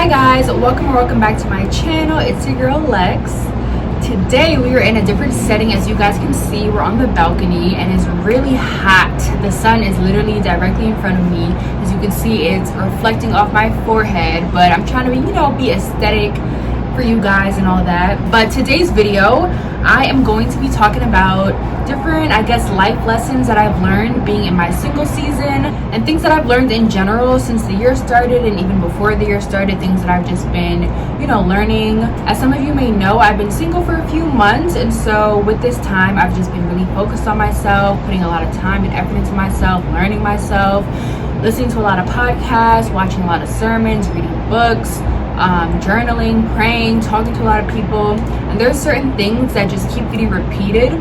Hi guys, welcome back to my channel. It's your girl Lex. Today we are in a different setting. As you guys can see, we're on the balcony and it's really hot. The sun is literally directly in front of me. As you can see, it's reflecting off my forehead, but I'm trying to be aesthetic for you guys and all that. But today's video, I am going to be talking about different, life lessons that I've learned being in my single season, and things that I've learned in general since the year started and even before the year started, things that I've just been, learning. As some of you may know, I've been single for a few months, and so with this time, I've just been really focused on myself, putting a lot of time and effort into myself, learning myself, listening to a lot of podcasts, watching a lot of sermons, reading books, journaling, praying, talking to a lot of people. And there's certain things that just keep getting repeated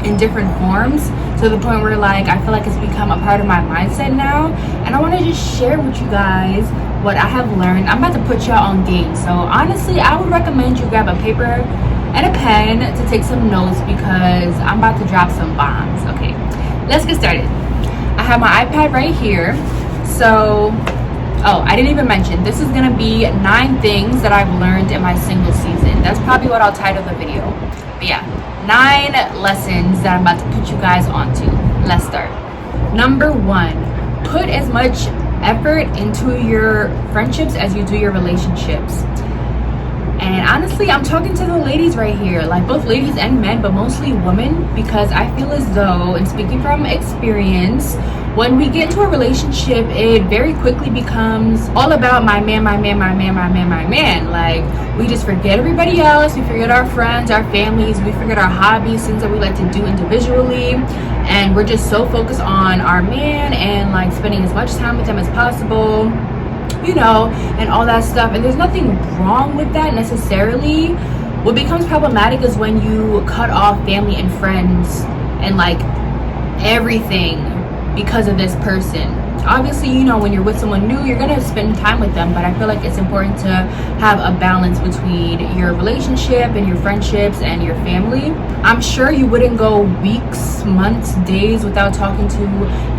in different forms to the point where I feel like it's become a part of my mindset now, and I want to just share with you guys what I have learned. I'm about to put y'all on game, so honestly I would recommend you grab a paper and a pen to take some notes because I'm about to drop some bombs. Okay, let's get started. I have my iPad right here. So I didn't even mention, this is gonna be 9 things that I've learned in my single season. That's probably what I'll title the video. But yeah, 9 lessons that I'm about to put you guys onto. Let's start. Number 1, put as much effort into your friendships as you do your relationships. And honestly, I'm talking to the ladies right here, both ladies and men, but mostly women, because I feel as though, and speaking from experience, when we get into a relationship, it very quickly becomes all about my man. We just forget everybody else. We forget our friends, our families. We forget our hobbies, things that we like to do individually. And we're just so focused on our man and spending as much time with them as possible, and all that stuff. And there's nothing wrong with that necessarily. What becomes problematic is when you cut off family and friends and everything because of this person. Obviously, when you're with someone new, you're gonna spend time with them, but I feel like it's important to have a balance between your relationship and your friendships and your family. I'm sure you wouldn't go weeks, months, days without talking to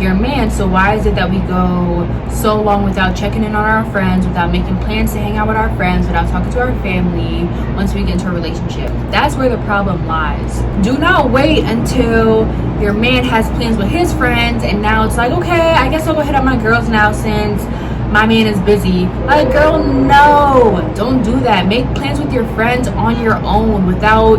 your man, so why is it that we go so long without checking in on our friends, without making plans to hang out with our friends, without talking to our family once we get into a relationship? That's where the problem lies. Do not wait until your man has plans with his friends and now it's okay, I guess I'll go hit up my girls now since my man is busy. Girl, no, don't do that. Make plans with your friends on your own without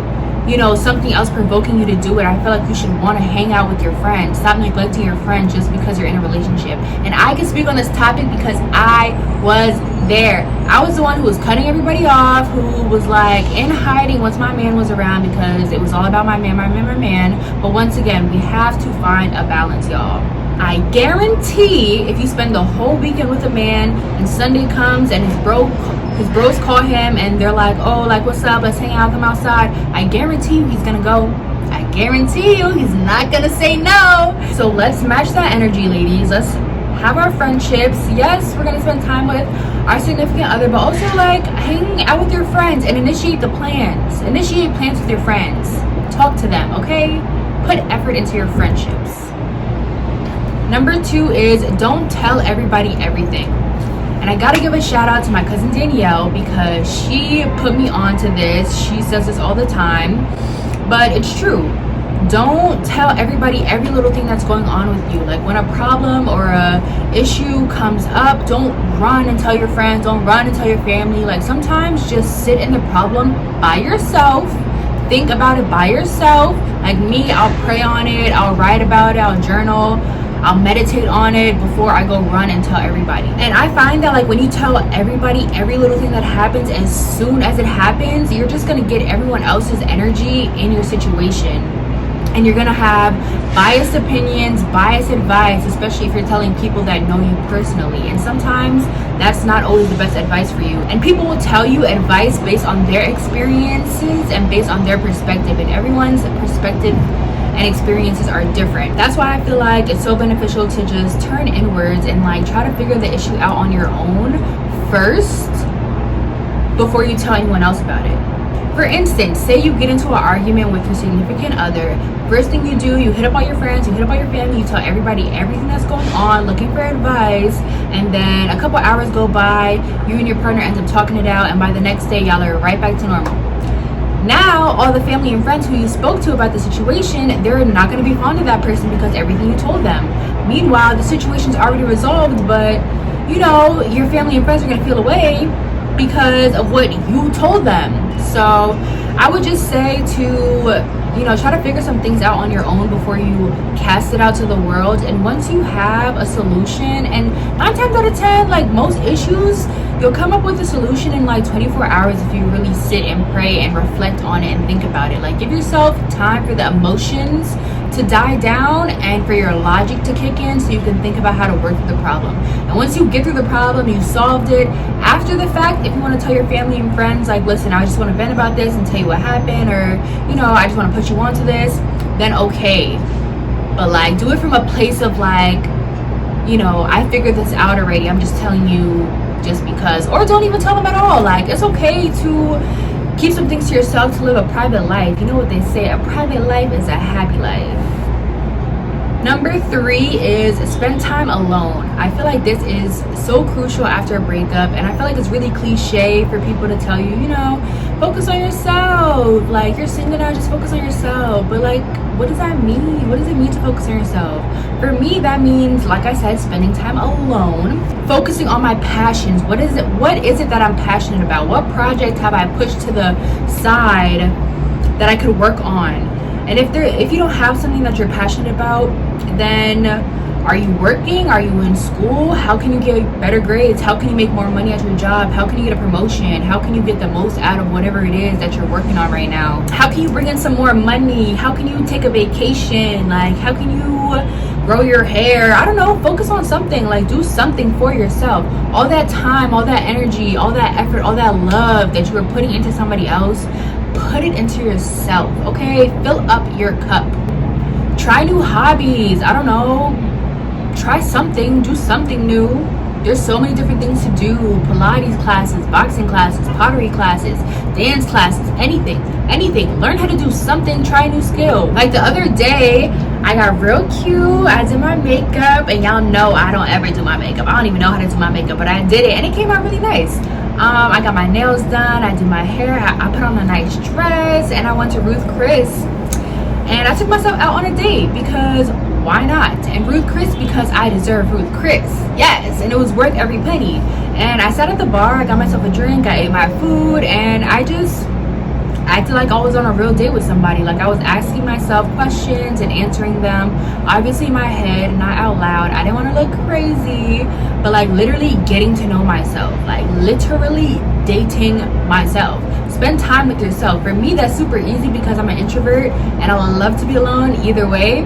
something else provoking you to do it. I feel like you should want to hang out with your friends. Stop neglecting your friends just because you're in a relationship. And I can speak on this topic because I was there. I was the one who was cutting everybody off, who was in hiding once my man was around because it was all about my man. But once again, we have to find a balance, y'all. I guarantee if you spend the whole weekend with a man and Sunday comes and his bros call him and they're what's up, let's hang out, come outside, I guarantee you he's gonna go. I guarantee you he's not gonna say no. So let's match that energy, ladies. Let's have our friendships. Yes, we're gonna spend time with our significant other, but also hang out with your friends and initiate the plans. Initiate plans with your friends. Talk to them, okay? Put effort into your friendships. Number 2 is don't tell everybody everything. And I gotta give a shout out to my cousin Danielle because she put me on to this. She says this all the time, but it's true. Don't tell everybody every little thing that's going on with you. When a problem or a issue comes up, don't run and tell your friends, don't run and tell your family. Sometimes just sit in the problem by yourself. Think about it by yourself. Me, I'll pray on it, I'll write about it, I'll journal, I'll meditate on it before I go run and tell everybody. And I find that when you tell everybody every little thing that happens as soon as it happens, you're just gonna get everyone else's energy in your situation. And you're gonna have biased opinions, biased advice, especially if you're telling people that know you personally. And sometimes that's not always the best advice for you. And people will tell you advice based on their experiences and based on their perspective. And everyone's perspective and experiences are different. That's why I feel it's so beneficial to just turn inwards and try to figure the issue out on your own first before you tell anyone else about it. For instance, say you get into an argument with your significant other. First thing you do, you hit up all your friends, you hit up all your family, you tell everybody everything that's going on, looking for advice, and then a couple hours go by, you and your partner end up talking it out, and by the next day, y'all are right back to normal. Now, all the family and friends who you spoke to about the situation, they're not going to be fond of that person because everything you told them. Meanwhile, the situation's already resolved, but you know, your family and friends are going to feel away because of what you told them. So I would just say to, you know, try to figure some things out on your own before you cast it out to the world. And once you have a solution, and 9 times out of 10, like most issues, you'll come up with a solution in like 24 hours if you really sit and pray and reflect on it and think about it. Like, give yourself time for the emotions to die down and for your logic to kick in so you can think about how to work through the problem. And once you get through the problem, you solved it, after the fact, if you want to tell your family and friends, like, listen, I just want to vent about this and tell you what happened, or, you know, I just want to put you onto this, then okay. But like, do it from a place of like, you know, I figured this out already, I'm just telling you just because. Or don't even tell them at all. Like, it's okay to keep some things to yourself, to live a private life. You know what they say, a private life is a happy life. Number 3 is spend time alone. I feel like this is so crucial after a breakup, and I feel like it's really cliche for people to tell you, you know, focus on yourself. Like, you're single now, just focus on yourself. But like, what does that mean? What does it mean to focus on yourself? For me, that means, like I said, spending time alone, focusing on my passions. What is it that I'm passionate about? What project have I pushed to the side that I could work on? And if you don't have something that you're passionate about, then are you working? Are you in school? How can you get better grades? How can you make more money at your job? How can you get a promotion? How can you get the most out of whatever it is that you're working on right now? How can you bring in some more money? How can you take a vacation? Like, how can you grow your hair? I don't know, focus on something. Like, do something for yourself. All that time, all that energy, all that effort, all that love that you were putting into somebody else, put it into yourself, okay? Fill up your cup. Try new hobbies. I don't know, try something, do something new. There's so many different things to do. Pilates classes, boxing classes, pottery classes, dance classes, anything. Learn how to do something, try a new skill. Like the other day, I got real cute. I did my makeup, and y'all know I don't ever do my makeup. I don't even know how to do my makeup, but I did it and it came out really nice. I got my nails done, I did my hair, I put on a nice dress, and I went to Ruth Chris. And I took myself out on a date because why not? And Ruth Chris because I deserve Ruth Chris. Yes, and it was worth every penny. And I sat at the bar, I got myself a drink, I ate my food, and I just acted like I was on a real date with somebody. Like, I was asking myself questions and answering them, obviously in my head, not out loud. I didn't want to look crazy, but like literally getting to know myself, like literally dating myself. Spend time with yourself. For me, that's super easy because I'm an introvert and I would love to be alone either way.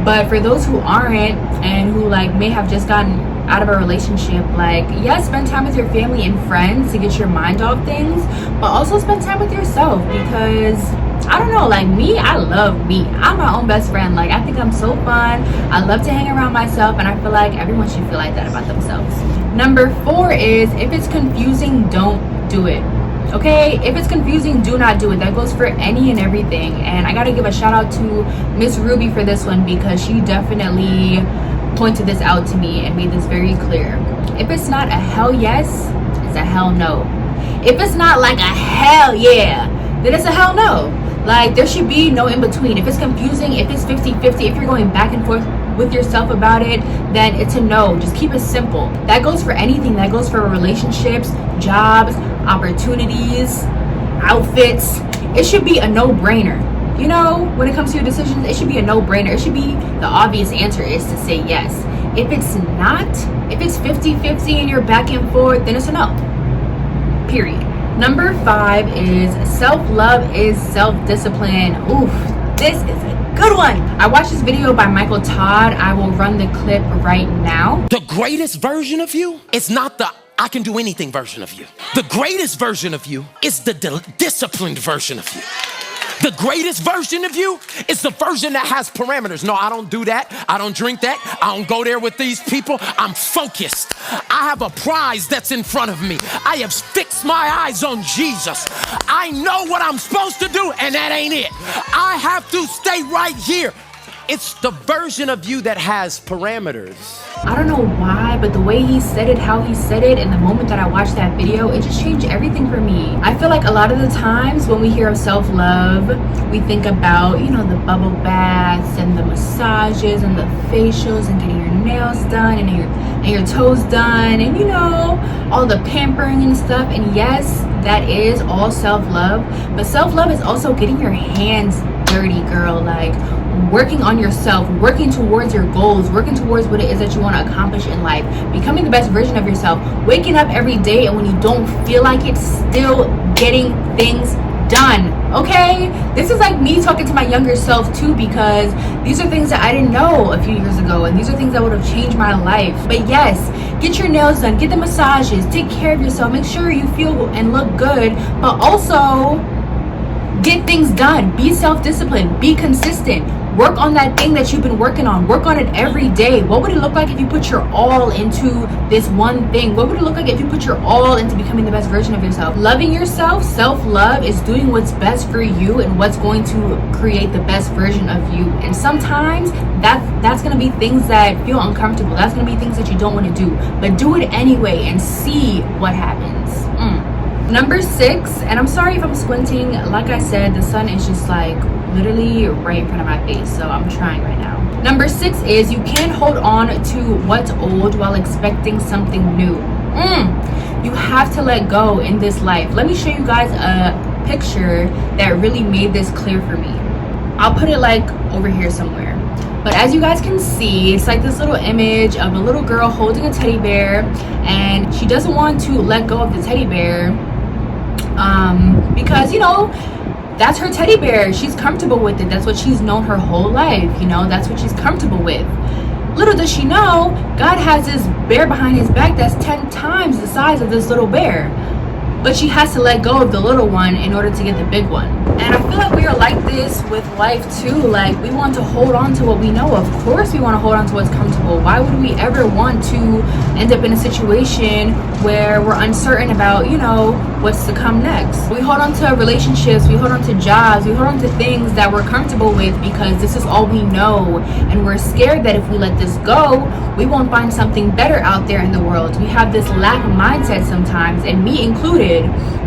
But for those who aren't and who like may have just gotten out of a relationship, like, yes, spend time with your family and friends to get your mind off things, but also spend time with yourself, because I don't know, like me, I love me. I'm my own best friend. Like, I think I'm so fun. I love to hang around myself, and I feel like everyone should feel like that about themselves. Number 4 is, if it's confusing, don't do it. Okay, if it's confusing, do not do it. That goes for any and everything. And I gotta give a shout out to Miss Ruby for this one, because she definitely pointed this out to me and made this very clear. If it's not a hell yes, it's a hell no. If it's not like a hell yeah, then it's a hell no. Like, there should be no in between. If it's confusing, if it's 50-50, if you're going back and forth with yourself about it, then it's a no. Just keep it simple. That goes for anything. That goes for relationships, jobs, opportunities, outfits. It should be a no-brainer. You know, when it comes to your decisions, it should be a no-brainer. It should be the obvious answer is to say yes. If it's not, if it's 50-50 and you're back and forth, then it's a no. Period. Number 5 is self-love is self-discipline. Oof, this is a good one. I watched this video by Michael Todd. I will run the clip right now. The greatest version of you is not the I can do anything version of you. The greatest version of you is the disciplined version of you. The greatest version of you is the version that has parameters. No, I don't do that. I don't drink that. I don't go there with these people. I'm focused. I have a prize that's in front of me. I have fixed my eyes on Jesus. I know what I'm supposed to do, and that ain't it. I have to stay right here. It's the version of you that has parameters. I don't know why, but the way he said it, how he said it, and the moment that I watched that video, it just changed everything for me. I feel like a lot of the times when we hear of self-love, we think about, you know, the bubble baths and the massages and the facials and getting your nails done and your toes done and, you know, all the pampering and stuff. And yes, that is all self-love, but self-love is also getting your hands dirty, girl. Like, working on yourself, working towards your goals, working towards what it is that you want to accomplish in life, becoming the best version of yourself, waking up every day, and when you don't feel like it, still getting things done. Okay, this is like me talking to my younger self too, because these are things that I didn't know a few years ago, and these are things that would have changed my life. But yes, get your nails done, get the massages, take care of yourself, make sure you feel and look good, but also get things done. Be self-disciplined, be consistent, work on that thing that you've been working on, work on it every day. What would it look like if you put your all into this one thing? What would it look like if you put your all into becoming the best version of yourself? Loving yourself, self-love, is doing what's best for you and what's going to create the best version of you. And sometimes that's going to be things that feel uncomfortable. That's going to be things that you don't want to do, but do it anyway and see what happens. Number 6, and I'm sorry if I'm squinting. Like I said, the sun is just like literally right in front of my face, so I'm trying right now. Number 6 is you can't hold on to what's old while expecting something new. You have to let go in this life. Let me show you guys a picture that really made this clear for me. I'll put it like over here somewhere. But as you guys can see, it's like this little image of a little girl holding a teddy bear, and she doesn't want to let go of the teddy bear because, you know, that's her teddy bear. She's comfortable with it. That's what she's known her whole life. You know, that's what she's comfortable with. Little does she know, God has this bear behind his back that's 10 times the size of this little bear. But she has to let go of the little one in order to get the big one. And I feel like we are like this with life too. Like, we want to hold on to what we know. Of course we want to hold on to what's comfortable. Why would we ever want to end up in a situation where we're uncertain about, you know, what's to come next? We hold on to relationships, we hold on to jobs, we hold on to things that we're comfortable with because this is all we know. And we're scared that if we let this go, we won't find something better out there in the world. We have this lack mindset sometimes, and me included.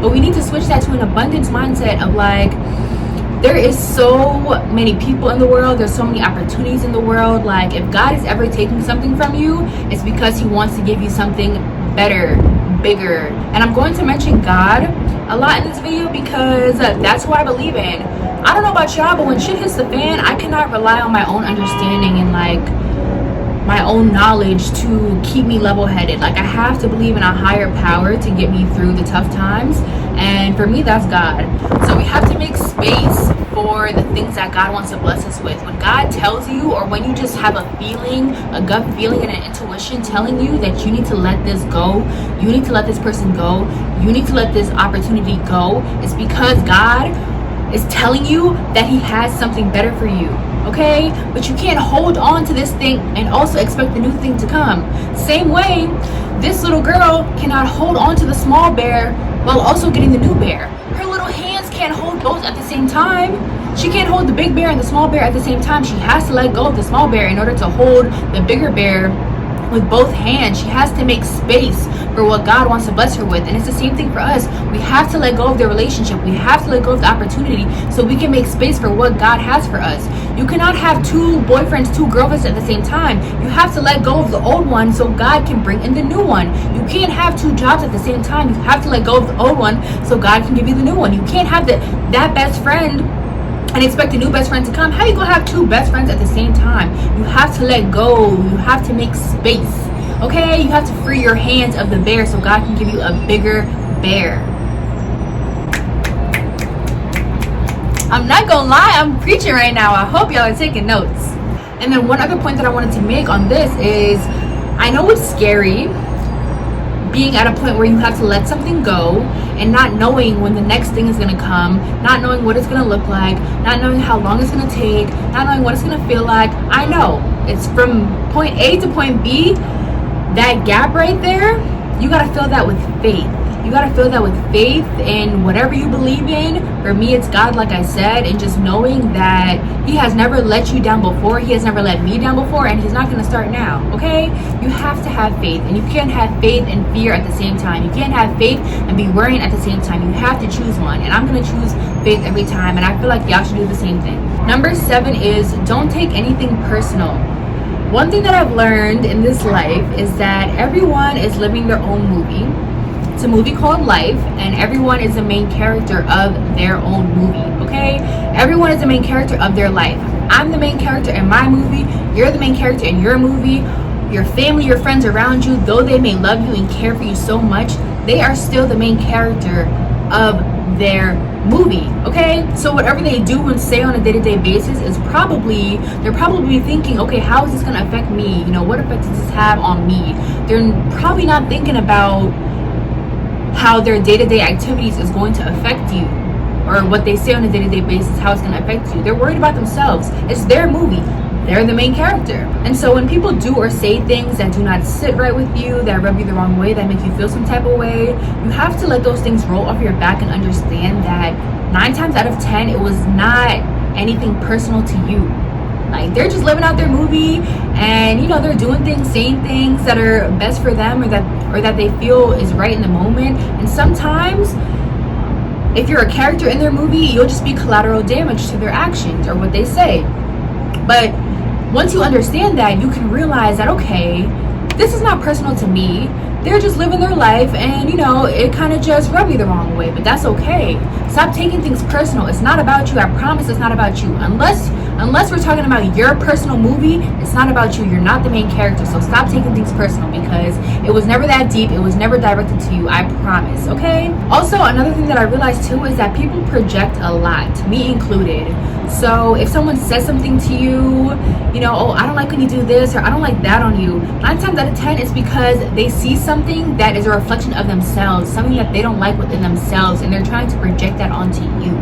But we need to switch that to an abundance mindset of like, there is so many people in the world, there's so many opportunities in the world. Like, if God is ever taking something from you, it's because he wants to give you something better, bigger. And I'm going to mention God a lot in this video because that's what I believe in. I don't know about y'all, but when shit hits the fan, I cannot rely on my own understanding and like my own knowledge to keep me level-headed. Like, I have to believe in a higher power to get me through the tough times, and for me, that's God. So we have to make space for the things that God wants to bless us with. When God tells you, or when you just have a feeling, a gut feeling and an intuition telling you that you need to let this go, you need to let this person go, you need to let this opportunity go, it's because God is telling you that he has something better for you. Okay, but you can't hold on to this thing and also expect the new thing to come. Same way, this little girl cannot hold on to the small bear while also getting the new bear. Her little hands can't hold both at the same time. She can't hold the big bear and the small bear at the same time. She has to let go of the small bear in order to hold the bigger bear with both hands. She has to make space for what God wants to bless her with. And it's the same thing for us. We have to let go of the relationship. We have to let go of the opportunity so we can make space for what God has for us. You cannot have 2 boyfriends, 2 girlfriends at the same time. You have to let go of the old one so God can bring in the new one. You can't have 2 jobs at the same time. You have to let go of the old one so God can give you the new one. You can't have that best friend and expect a new best friend to come. How you gonna have 2 best friends at the same time? You have to let go. You have to make space. Okay, you have to free your hands of the bear so God can give you a bigger bear. I'm not gonna lie, I'm preaching right now. I hope y'all are taking notes. And then one other point that I wanted to make on this is, I know it's scary, being at a point where you have to let something go and not knowing when the next thing is going to come, not knowing what it's going to look like, not knowing how long it's going to take, not knowing what it's going to feel like. I know it's from point A to point B. That gap right there, you got to fill that with faith. You got to fill that with faith in whatever you believe in. For me, it's God, like I said, and just knowing that he has never let you down before. He has never let me down before, and he's not going to start now, okay? You have to have faith, and you can't have faith and fear at the same time. You can't have faith and be worrying at the same time. You have to choose one, and I'm going to choose faith every time, and I feel like y'all should do the same thing. Number 7 is don't take anything personal. One thing that I've learned in this life is that everyone is living their own movie. It's a movie called Life, and everyone is the main character of their own movie, okay? Everyone is the main character of their life. I'm the main character in my movie. You're the main character in your movie. Your family, your friends around you, though they may love you and care for you so much, they are still the main character of their movie, okay? So whatever they do and say on a day-to-day basis is they're probably thinking, okay, how is this going to affect me? You know, what effect does this have on me? They're probably not thinking about how their day-to-day activities is going to affect you, or what they say on a day-to-day basis, how it's going to affect you. They're worried about themselves. It's their movie. They're the main character. And so when people do or say things that do not sit right with you, that rub you the wrong way, that make you feel some type of way, you have to let those things roll off your back and understand that 9 times out of 10, it was not anything personal to you. Like, they're just living out their movie, and you know, they're doing things, saying things that are best for them, or that they feel is right in the moment. And sometimes if you're a character in their movie, you'll just be collateral damage to their actions or what they say. But once you understand that, you can realize that, okay, this is not personal to me. They're just living their life, and you know, it kind of just rubbed you the wrong way, but that's okay. Stop taking things personal. It's not about you. I promise it's not about you. Unless we're talking about your personal movie, it's not about you. You're not the main character. So stop taking things personal, because it was never that deep. It was never directed to you. I promise, okay? Also, another thing that I realized too is that people project a lot, me included. So if someone says something to you, you know, oh, I don't like when you do this, or I don't like that on you, 9 times out of 10, it's because they see something that is a reflection of themselves, something that they don't like within themselves, and they're trying to project that onto you.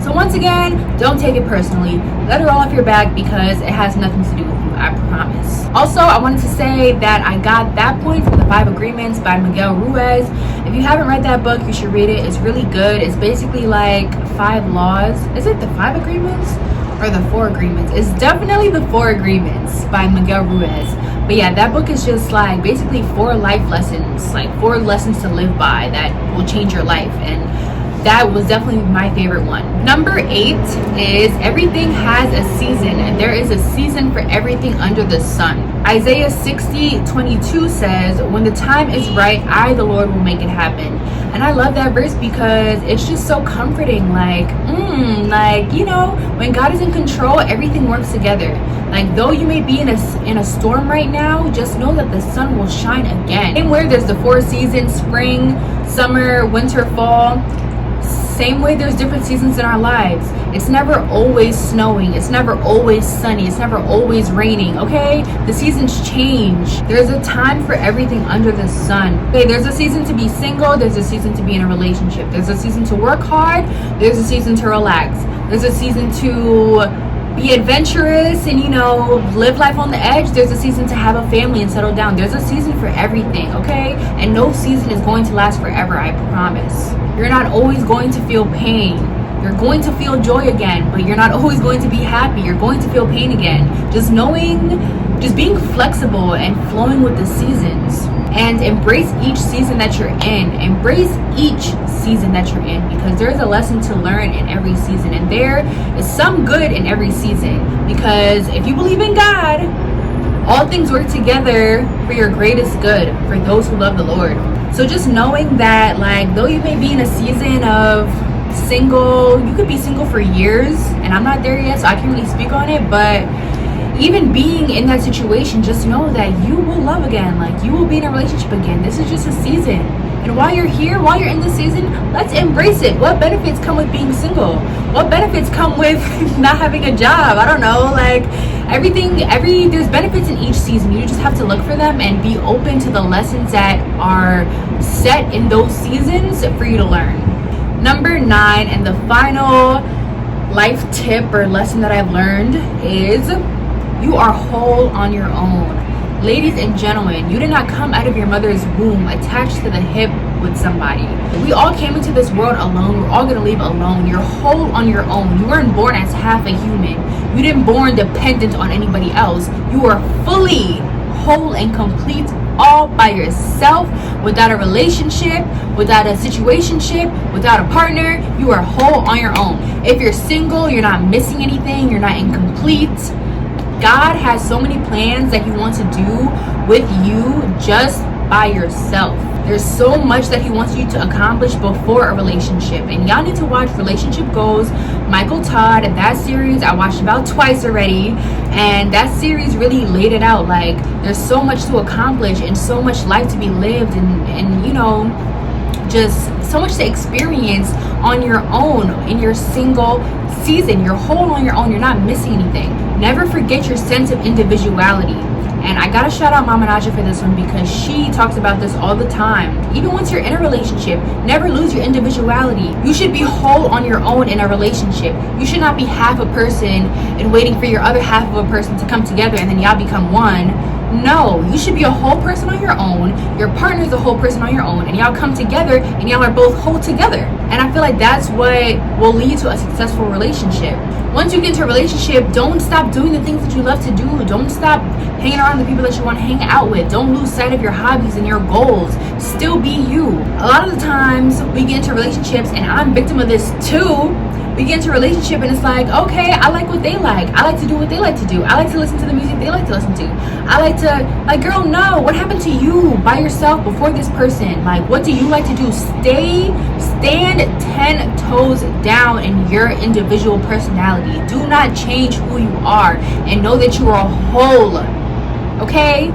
So once again, don't take it personally. Let it roll off your back, because it has nothing to do with you, I promise. Also, I wanted to say that I got that point from the 5 Agreements by Miguel Ruiz. If you haven't read that book, you should read it. It's really good. It's basically like 5 laws. Is it the 5 Agreements or the 4 Agreements? It's definitely the 4 Agreements by Miguel Ruiz. But yeah, that book is just like basically 4 life lessons, like 4 lessons to live by that will change your life. And that was definitely my favorite one. Number 8 is everything has a season, and there is a season for everything under the sun. Isaiah 60:22 says, when the time is right, I, the Lord, will make it happen. And I love that verse because it's just so comforting. Like, you know, when God is in control, everything works together. Like, though you may be in a storm right now, just know that the sun will shine again. Same way there's the 4 seasons, spring, summer, winter, fall. Same way there's different seasons in our lives. It's never always snowing. It's never always sunny. It's never always raining, okay? The seasons change. There's a time for everything under the sun. Okay, there's a season to be single. There's a season to be in a relationship. There's a season to work hard. There's a season to relax. There's a season to be adventurous and, you know, live life on the edge. There's a season to have a family and settle down. There's a season for everything, okay? And no season is going to last forever, I promise. You're not always going to feel pain. You're going to feel joy again, but you're not always going to be happy. You're going to feel pain again. Just being flexible and flowing with the seasons, and embrace each season that you're in. Embrace each season that you're in, because there's a lesson to learn in every season, and there is some good in every season. Because if you believe in God, all things work together for your greatest good, for those who love the Lord. So just knowing that, like, though you may be in a season of single, you could be single for years, and I'm not there yet, so I can't really speak on it, but even being in that situation, just know that you will love again. Like, you will be in a relationship again. This is just a season. And while you're here, while you're in this season, let's embrace it. What benefits come with being single? What benefits come with not having a job? I don't know. Like, there's benefits in each season. You just have to look for them and be open to the lessons that are set in those seasons for you to learn. Number 9, and the final life tip or lesson that I've learned is you are whole on your own. Ladies and gentlemen, you did not come out of your mother's womb attached to the hip with somebody. We all came into this world alone. We're all gonna leave alone. You're whole on your own. You weren't born as half a human. You didn't born dependent on anybody else. You are fully whole and complete all by yourself, without a relationship, without a situationship, without a partner. You are whole on your own. If you're single, you're not missing anything. You're not incomplete. God has so many plans that he wants to do with you just by yourself. There's so much that he wants you to accomplish before a relationship. And y'all need to watch Relationship Goals, Michael Todd. That series I watched about twice already. And that series really laid it out. Like, there's so much to accomplish and so much life to be lived, and you know, just so much to experience on your own in your single season. You're whole on your own. You're not missing anything. Never forget your sense of individuality. And I gotta shout out Mama Naja for this one, because she talks about this all the time. Even once you're in a relationship, never lose your individuality. You should be whole on your own in a relationship. You should not be half a person and waiting for your other half of a person to come together and then y'all become one. No, you should be a whole person on your own. Your partner is a whole person on your own, and y'all come together and y'all are both whole together. And I feel like that's what will lead to a successful relationship. Once you get into a relationship, don't stop doing the things that you love to do. Don't stop hanging around the people that you want to hang out with. Don't lose sight of your hobbies and your goals. Still be you. A lot of the times we get into relationships, and I'm a victim of this too. We get into a relationship and it's like, okay, I like what they like. I like to do what they like to do. I like to listen to the music they like to listen to. I like to, like, girl, no, what happened to you by yourself before this person? Like, what do you like to do? Stand 10 toes down in your individual personality. Do not change who you are, and know that you are whole, okay?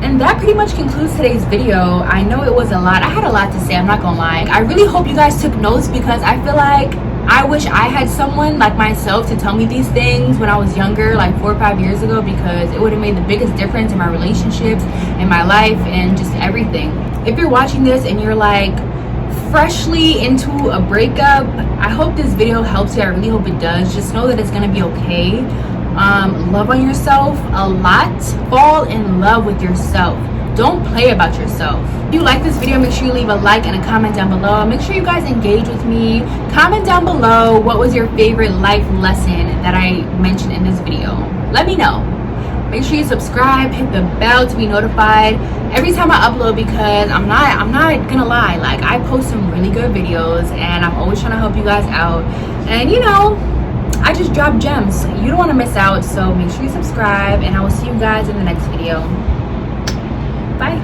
And that pretty much concludes today's video. I know it was a lot. I had a lot to say, I'm not gonna lie. I really hope you guys took notes, because I feel like I wish I had someone like myself to tell me these things when I was younger, like 4 or 5 years ago, because it would have made the biggest difference in my relationships, in my life, and just everything. If you're watching this and you're like freshly into a breakup, I hope this video helps you. I really hope it does. Just know that it's gonna be okay. Love on yourself a lot. Fall in love with yourself. Don't play about yourself. If you like this video, make sure you leave a like and a comment down below. Make sure you guys engage with me. Comment down below what was your favorite life lesson that I mentioned in this video. Let me know. Make sure you subscribe, hit the bell to be notified every time I upload, because I'm not gonna lie, like, I post some really good videos and I'm always trying to help you guys out, and you know, I just drop gems. You don't want to miss out, so make sure you subscribe, and I will see you guys in the next video. Bye.